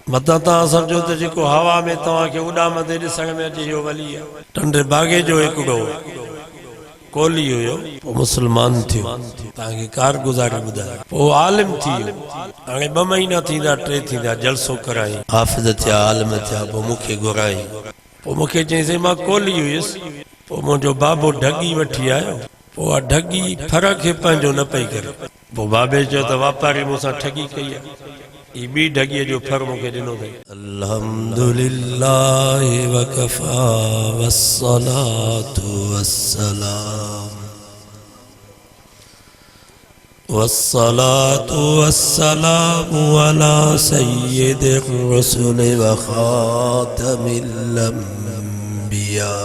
मता ता समझो तो जेको हवा में तवा के उड़ाम ते दिसण में अचे यो वली है। टंडे बागे जो एकड़ो कोली हुयो पो मुसलमान थियो ताके कारगुजारी बुधा पो आलिम थियो। हाणे 2 महीना थींदा 3 थींदा जलसो कराई हाफिज थिया आलिम थिया पो मुखे घुराई पो मुखे चई मां कोली हुयस पो मुंजो बाबो ढगी वठी आयो पो आ ढगी फरक खे पंहिंजो न पई करे पो बाबे जो त वापारी मूंसां ठगी कई आहे ई बी ढगी जो फर मुखे ॾिनो अथई। अल्हम्दुलिल्लाह वकफा वस्सलातु वस्सलाम वस्सलातु वस्सलामु अला सय्यिदिर रसूल व खातमिल अंबिया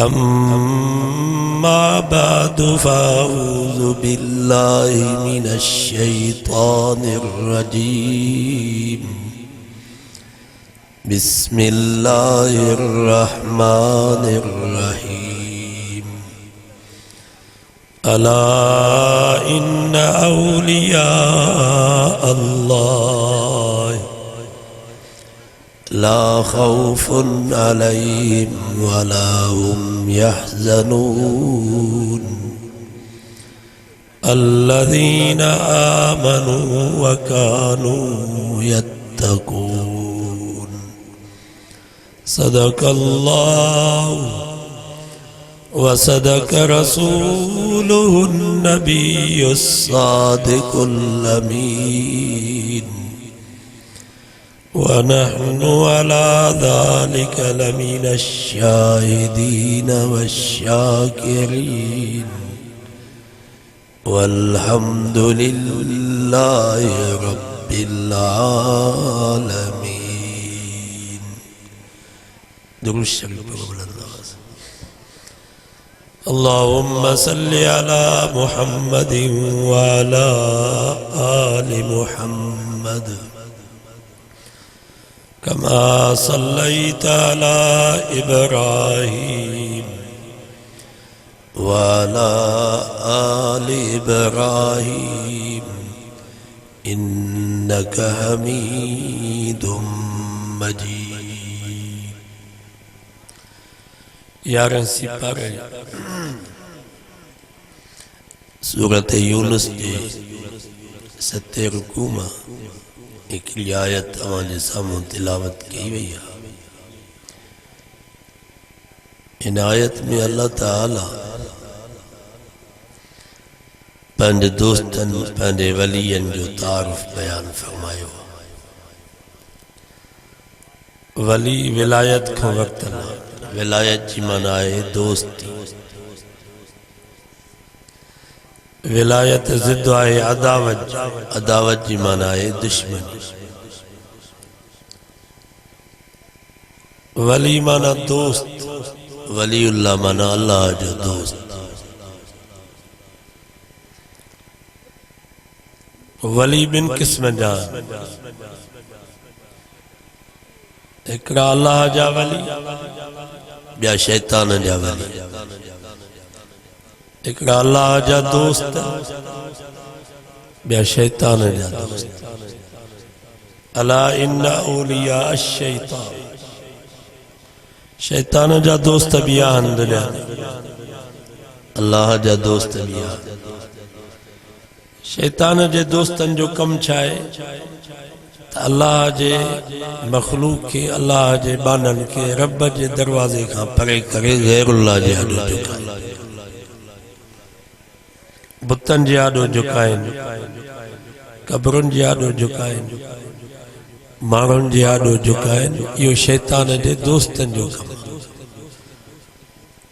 अम्मा बादु फ़अऊज़ु बिल्लाहि मिनश शैतानिर रजीम बिस्मिल्लाहिर रहमानिर रहीम अला इन्न औलिया अल्लाह ला खौफुन अलैहिम वला हुम यहज़नून अल्लज़ीना आमनू व कानू यत्तकून सदक़ल्लाहु व सदक़ रसूलुहुन नबियुस सादिकुल अमीन वनहनु अला ज़ालिक लमिनश शाहिदीन वश्शाकिरीन वल्हम्दुलिल्लाहि रब्बिल आलमीन। दुरूद शरीफ अल्लाहुम्मा सल्लि अला मुहम्मदिन व अला आलि मुहम्मद कमा सल्लैता अला इब्राहीम व अला आलि इब्राहीम इन्नका हमीदुम मजीद। 11 सिपारे सूरत यूनुस के 7 रुकू में एक आयत तव्हांजे साम्हूं तिलावत कई वई आहे। इन आयत में अल्लाह ताला पंहिंजे दोस्तनि पंहिंजे वलियनि जो तारुफ बयान फरमायो। वली विलायत खां वक़्तु न विलायत जी माना आहे दोस्ती। विलायत ज़िद आहे अदावत अदावत जी माना आहे दुश्मनी। वली माना दोस्त वलीउल्लाह माना अल्लाह जो दोस्त। वली 2 किस्म जा हिकड़ा अल्लाह जा वली ॿिया शैतान जा वली। हिकड़ा अल्लाह जा दोस्त ॿिया शैतान जा दोस्त। अला इन्न औलिया अश-शैतान शैतान जा दोस्त भी आहिनि दुनिया में अल्लाह जा दोस्त भी आहिनि। शैतान जे दोस्तन जो कम छा आहे त अल्लाह जे मखलूक के अल्लाह जे बानन के रब जे दरवाजे का परे करे गैरुल्लाह जे आॾो झुकाए बुतन जे आॾो झुकाइनि कब्रुनि जे आॾो झुकाइनि माण्हुनि जे आॾो झुकाइनि। इहो शैतान जे दोस्तन जो कम।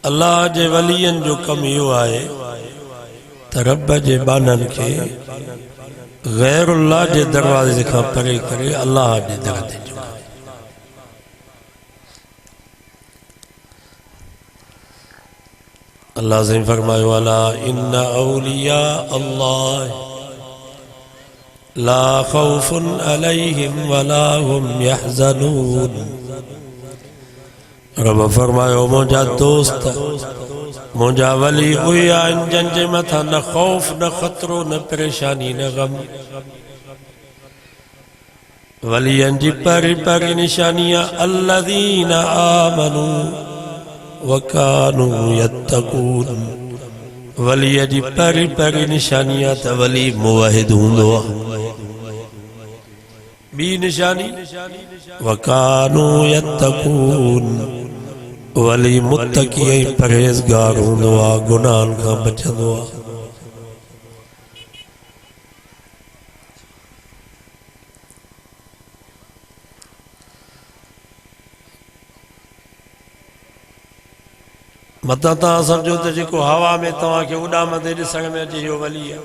अल्लाह जे वलियन जो कम इहो आहे त रब जे बानन के गैरुल्लाह जे दरवाजे का परे करे अल्लाह जे दर ते झुकाए। अल्लाह से फरमायो अला इन्न औलिया अल्लाह ला खौफुन अलैहिम वला हुम यहज़नून। रब फरमायो मुंहिंजा दोस्त मुंहिंजा वली उहे आहिनि जंहिंजे मथां न खौफ न खतरो न परेशानी न गम वलियन जी परी परी निशानियां अल्लज़ीना आमनू वकानू यत्तकून। वलिय जी परी परी निशानियां त वली मुवहिद हूंदो आहे। बी निशानी वकानू यत्तकून, वली मुत्तकी ऐं परहेज़गार हूंदो आहे, गुनाहनि खां बचंदो आहे। मतां तव्हां सम्झो त जेको हवा में तव्हांखे उॾामंदे ॾिसण में अचे इहो वली आहे।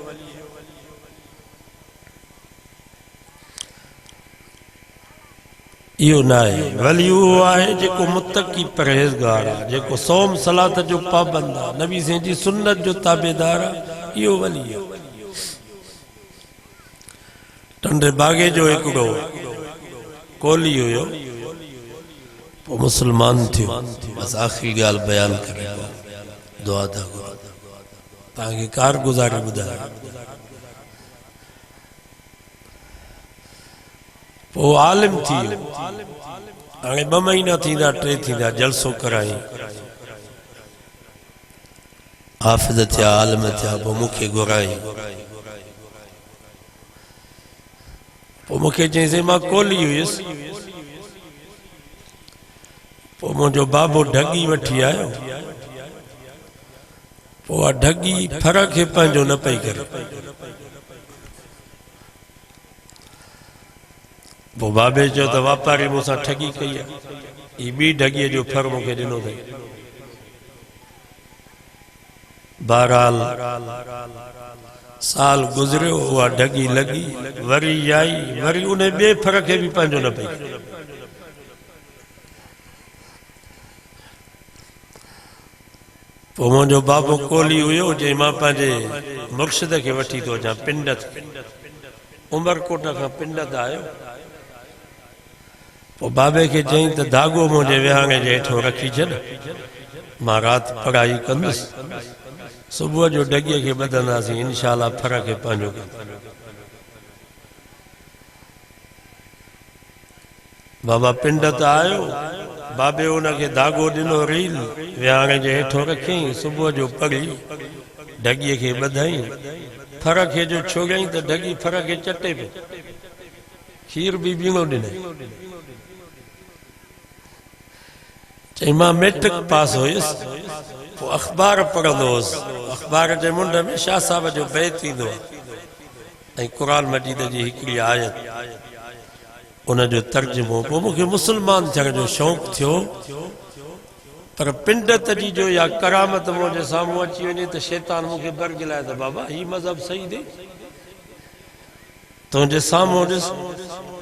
इहो न आहे। वली उहो आहे जेको मुत्तकी परहेज़गार आहे, जेको सोम सलात जो पाबंद आहे, नबी साईं जी सुन्नत जो ताबेदार आहे, इहो वली आहे। टंडे बागे जो हिकिड़ो कोली हुयो, पोइ मुस्लमान थियो। बस आख़िरी ॻाल्हि बयानु करे दुआ था घुरो, तव्हांखे कारगुज़ारी ॿुधायो। पोइ आलिम थी वियो। हाणे 2 महीना थींदा 3 थींदा, जलसो कराई, हाफ़िज़ थिया, आलिम थिया। पोइ मूंखे घुराई, पोइ मूंखे चईंसि मां कोली हुयुसि। पोइ मुंहिंजो बाबो ढगी वठी आयो। पोइ ढगी फर खे पंहिंजो न पई करे। पोइ बाबे चयो त वापारी मूंसां ठगी कई आहे, ही ॿी ढगीअ जो फर मूंखे ॾिनो अथई। बहरहाल साल गुज़रियो, उहा ढगी लॻी, वरी आई, वरी उन ॿिए फर खे बि पंहिंजो न पई करे। पोइ मुंहिंजो बाबो कोली हुयो, जे मां पंहिंजे मुर्शिद खे वठी थो अचां, पिंडत, उमरकोट खां पिंडत आयो। पोइ बाबे खे चई त धागो मुंहिंजे विहाणे जे हेठो रखी छॾ, मां राति पढ़ाई कंदुसि, सुबुह जो ढगीअ खे ॿधंदासीं, इंशाअल्लाह फर खे पंहिंजो कंदासीं। बाबा पिंडत आयो, बाबे उनखे धागो ॾिनो, रील विहाणे जे हेठो रखियईं, सुबुह जो पढ़ी ढगीअ खे ॿधाई, फर खे जो छोड़ियईं त ढगी फर खे चटे पियो, खीर बि बीणो ॾिनई। चई मां मैट्रिक पास हुयुसि, पोइ अख़बार पढ़ंदो हुउसि। अख़बार जे मुंड में शाह साहब जो बैत ईंदो आहे ऐं क़ुरान मजीद जी हिकिड़ी आयत, उनजो तर्जुमो। पोइ मूंखे मुस्लमान थियण जो शौक़ु थियो, पर पिंडत जी जो या करामत मुंहिंजे साम्हूं अची वञे त शैतान मूंखे बरगिलाए त बाबा ही मज़हब सही ॾे, तुंहिंजे साम्हूं ॾिस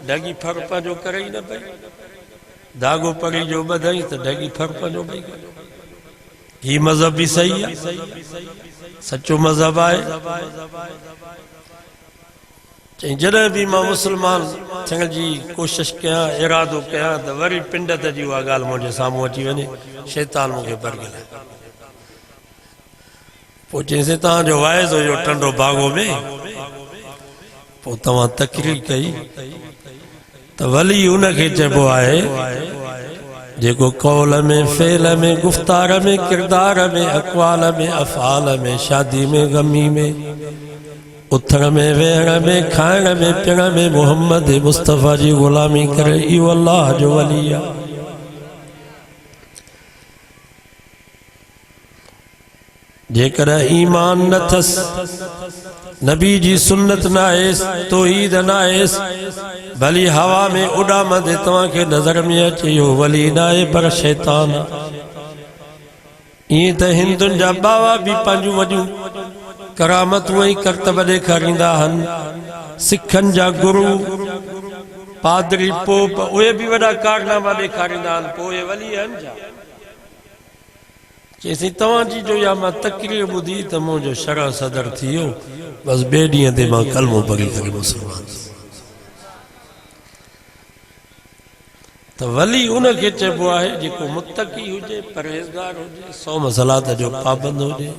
ढगी फर पंहिंजो करे ई न पई, धागो पढ़ी जो ॿधई त ढगी फर पंहिंजो पई करे। ही मज़हब बि सही आहे, सचो मज़हब आहे। चई जॾहिं बि मां मुस्लमान थियण जी कोशिशि कयां, इरादो कयां, त वरी पिंडत जी उहा ॻाल्हि मुंहिंजे साम्हूं अची वञे, शैतान मूंखे बरगिलाए। पोइ चईंसि तव्हांजो वाइज़ हुयो टंडो बागो में, पोइ तव्हां तकरीर कई त वली उनखे चइबो आहे जेको कौल में, फेल में, गुफ़्तार में, किरदार में, अक़वाल में, अफ़आल में, शादी में, गमी में, उथण में, वेहण में, खाइण में, पीअण में मोहम्मद मुस्तफ़ा जी ग़ुलामी करे, इहो अल्लाह जो वली आहे। जेकर ईमान न थस, नबी जी सुन्नत न आएस, तौहीद न आएस, भली हवा में उड़ामंदे तव्हांखे नज़र में अचे इहो वली न आहे पर शैतान। ईअं त हिंदुनि जा बावा बि पंहिंजूं वॾियूं करामतूं ऐं करतब ॾेखारींदा आहिनि, सिखनि जा गुरु, पादरी, पोप, उहे बि वॾा कारनामा ॾेखारींदा आहिनि, पोइ उहे वली आहिनि छा? चईसीं तव्हांजी जो या मां तकरीर ॿुधी त मुंहिंजो शरह सदर थी वियो, बसि ॿिए ॾींहं ते मां कलमो पढ़ी करे मुस्लमान। त वली उनखे चइबो आहे जेको मुत्तकी हुजे, परहेज़गार हुजे, सौम सलात जो पाबंद हुजे,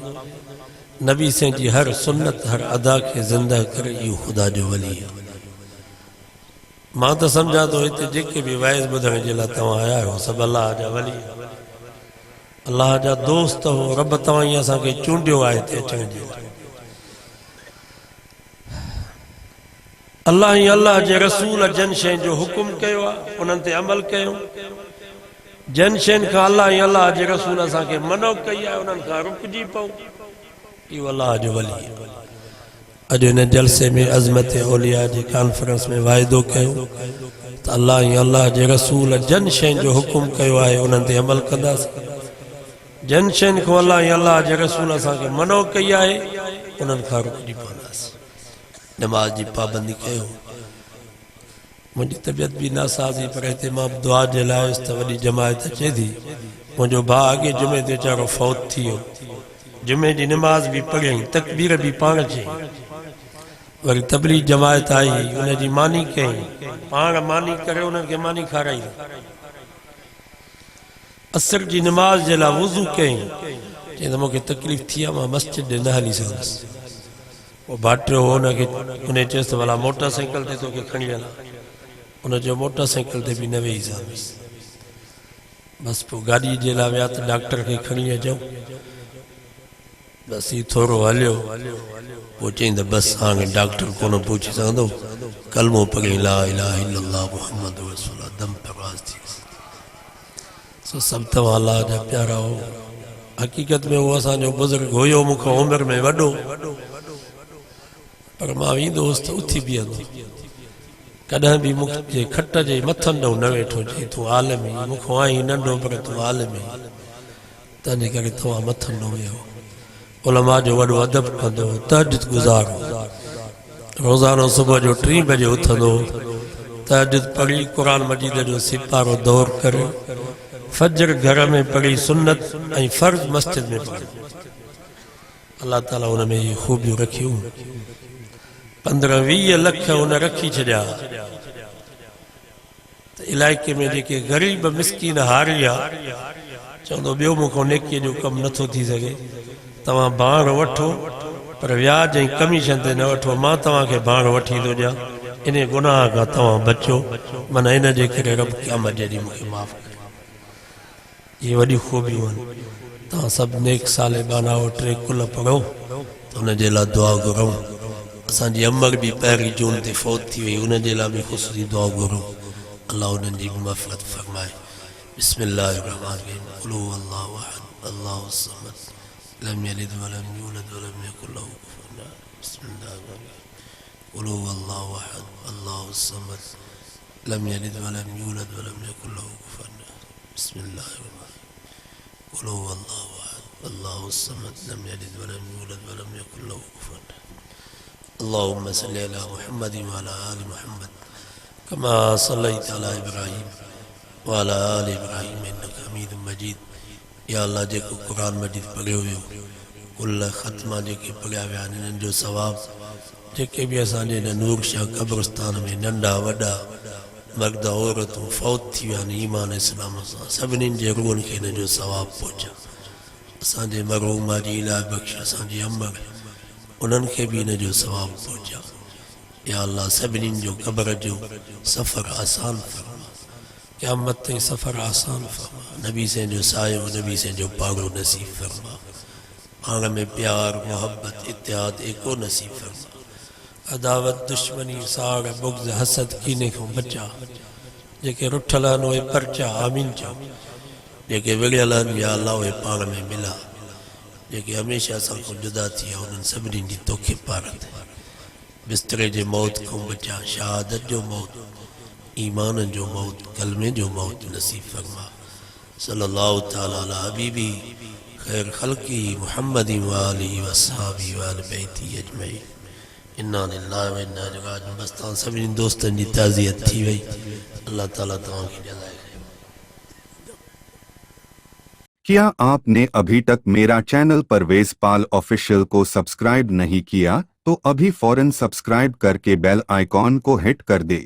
नबी साईं जी हर सुन्नत, हर अदा खे ज़िंदा करे, इहो ख़ुदा जो वली आहे। मां तो समझा तो हिते जेके भी वाइज़ ॿुधण जे लाइ तव्हां आया आहियो सभु अलाह जा वली, अलाह जा दोस्त हो। रब तव्हां ई असांखे चूंडियो आहे हिते अचण जे लाइ। अलाह ई अलाह जे रसूल जन शइ जो हुकुम कयो आहे, उन्हनि ते अमल कयूं। जन शयुनि खां अलाह ई अलाह जे रसूल असांखे मनो कई आहे, उन्हनि खां रुकजी पऊं। इहो अलाह जो वली आहे। अॼु हिन जलसे में अज़मत औलिया जी कॉन्फ्रेंस में वाइदो कयो त अलाह ई अलाह जे रसूल जन शयुनि जो हुकुम कयो आहे, उन्हनि ते अमल कंदासीं। जन शयुनि खां अलाह ई अलाह जे रसूल असांखे मनो कई आहे, उन्हनि खां रुकजी पवंदासीं। नमाज जी पाबंदी कयो। मुंहिंजी तबियत भी नासाज़ी, पर हिते मां दुआ जे लाइ आयुसि त वॾी जमायत अचे थी। मुंहिंजो भाउ अॻे जुमे ते वीचारो फौत थी वियो। जुमे जी नमाज़ भी पढ़ियईं, तकबीर भी पाण चई। वरी तबलीग जमायत आई, उनजी मानी कई, पाण मानी करे उन्हनि खे मानी खाराई। असर जी नमाज जे लाइ वुज़ू कई। चई त मूंखे तकलीफ़ थी आहे, मां मस्जिद न हली सघंदुसि। पोइ भाटियो हो हुनखे, उन चयसि त भला मोटरसाइकिल ते तोखे खणी हलां। उनजो मोटरसाइकिल ते भी न वेही सघंदुसि। बसि पोइ गाॾी जे लाइ विया त डॉक्टर खे खणी अचूं। बसि ही थोरो हलियो, पोइ चई त बसि हाणे डॉक्टर कोन पहुची सघंदो, कलमो पढ़ी ला इलाहा इल्लल्लाह मुहम्मद रसूलुल्लाह, दम परवाज़ थी। सो सभु तव्हां अलाह जा प्यारा हो। हक़ीक़त में उहो असांजो बुज़ुर्ग हुयो, मूंखां उमिरि में वॾो, पर मां वेंदो हुउसि त उथी बीहंदो। कॾहिं बि मूंखे खट जे मथनि ॾों न वेठो। चई तूं आलमी, मूंखां आई नंढो पर तूं आलमी, तंहिंजे करे तव्हां मथनि ॾों वेहो। उलमा जो वॾो अदब कंदो, तहज्जुद गुज़ार। रोज़ानो सुबुह जो 3 बजे उथंदो, तहज्जुद पढ़ी क़ुरान मजीद जो सिपारो दौर करे, फजर घर में पढ़ी, सुन्नत ऐं फर्ज़ मस्जिद में पढ़ी। अल्लाह ताला हुन में इहे खूबियूं रखियूं। 15-20 लख हुन रखी छॾिया। त इलाइक़े में जेके ग़रीब मिसकीन हारिया, चवंदो ॿियो मूंखां नेकीअ जो कमु नथो थी सघे, तव्हां भाण वठो, पर व्याज ऐं कमीशन ते न वठो। मां तव्हांखे भाण वठी थो ॾियां, इन गुनाह खां तव्हां बचो। माना इन जे करे रब क़यामत जे ॾींहुं मूंखे माफ़ करे। इहे वॾियूं खूबियूं आहिनि। तव्हां सभु नेक साले बानाओ, 3 कुल पढ़ो त हुन जे लाइ दुआ घुरूं। असांजी अमर भी 1 जून ते फौत थी वई, उन जे लाइ भी ख़ुसूसी दुआ घुरूं। अल्लाह उन्हनि जी मग़फ़िरत फरमाए। बिस्मिल्लाहिर रहमानिर रहीम। क़ुल हुवल्लाहु अहद, अल्लाहु समद, लम यलिद वलम यूलद वलम यकुल लहू कुफुवन अहद। बिस्मिल्लाहिर रहमानिर रहीम। क़ुल हुवल्लाहु अहद, अल्लाहु समद, लम यलिद वलम यूलद वलम यकुल लहू कुफुवन अहद। बिस्मिल्लाहिर रहमानिर रहीम। क़ुल हुवल्लाहु अहद, अल्लाहु समद, लम यलिद वलम यूलद वलम यकुल लहू कुफुवन अहद। अल्लाहुम्मा सल्लि अला मुहम्मद व अला आलि मुहम्मद कमा सल्लैता अला इब्राहीम व अला आलि इब्राहीम इन्नका हमीदुम मजीद। या अल्लाह जेको क़ुरान मजीद पढ़ियो वियो, कुल ख़त्मा जेके पढ़िया विया आहिनि, इन्हनि जो सवाबु जेके बि असांजे हिन नूर शाह क़ब्रिस्तान में नंढा वॾा मर्द औरतूं फौत थी विया आहिनि ईमान इस्लाम सां, सभिनीनि जे रूहनि खे हिन जो सवाबु पहुचा। असांजे मरहूमा जी इलाही बख़्श, असांजी अमर, उन्हनि खे भी इन जो सवाबु पहुचा। या अल्लाह सभिनीनि जो क़ब्र जो सफ़र आसान फरमा, क़यामत ताईं सफ़र आसान फरमा। नबी से जो सायो, नबी से जो पागो नसीब फरमा। पाण में प्यार, मोहब्बत, इत्तेहाद, एको नसीब फरमा। अदावत, दुश्मनी, साड़, बुग़्ज़, हसद, कीने को बचा। जेके रुठल आहिनि उहे परचा, आमीन चओ। जेके विढ़ियल आहिनि या अल्लाह उहे पाण में मिला। जेके हमेशह असां खां जुदा थी विया, उन्हनि सभिनीनि जी तोखे पारत। बिस्तरे जे मौत खां बचा, शहादत जो मौत, ईमान जो मौत, कलमे जो मौत नसीब फरमा। सल्लल्लाहु तआला अला हबीबी खैर खल्की मुहम्मदी व आलिहि व अस्हाबी व अहले बैती अजमईन। इन्ना लिल्लाहि व इन्ना इलैहि राजिऊन। बस तव्हां सभिनी दोस्तनि जी ताज़ियत थी वई। अल्लाह ताला तव्हांखे जज़ाए। क्या आपने अभी तक मेरा चैनल परवेज पाल ऑफिशियल को सब्सक्राइब नहीं किया तो अभी फौरन सब्सक्राइब करके बेल आइकॉन को हिट कर दे।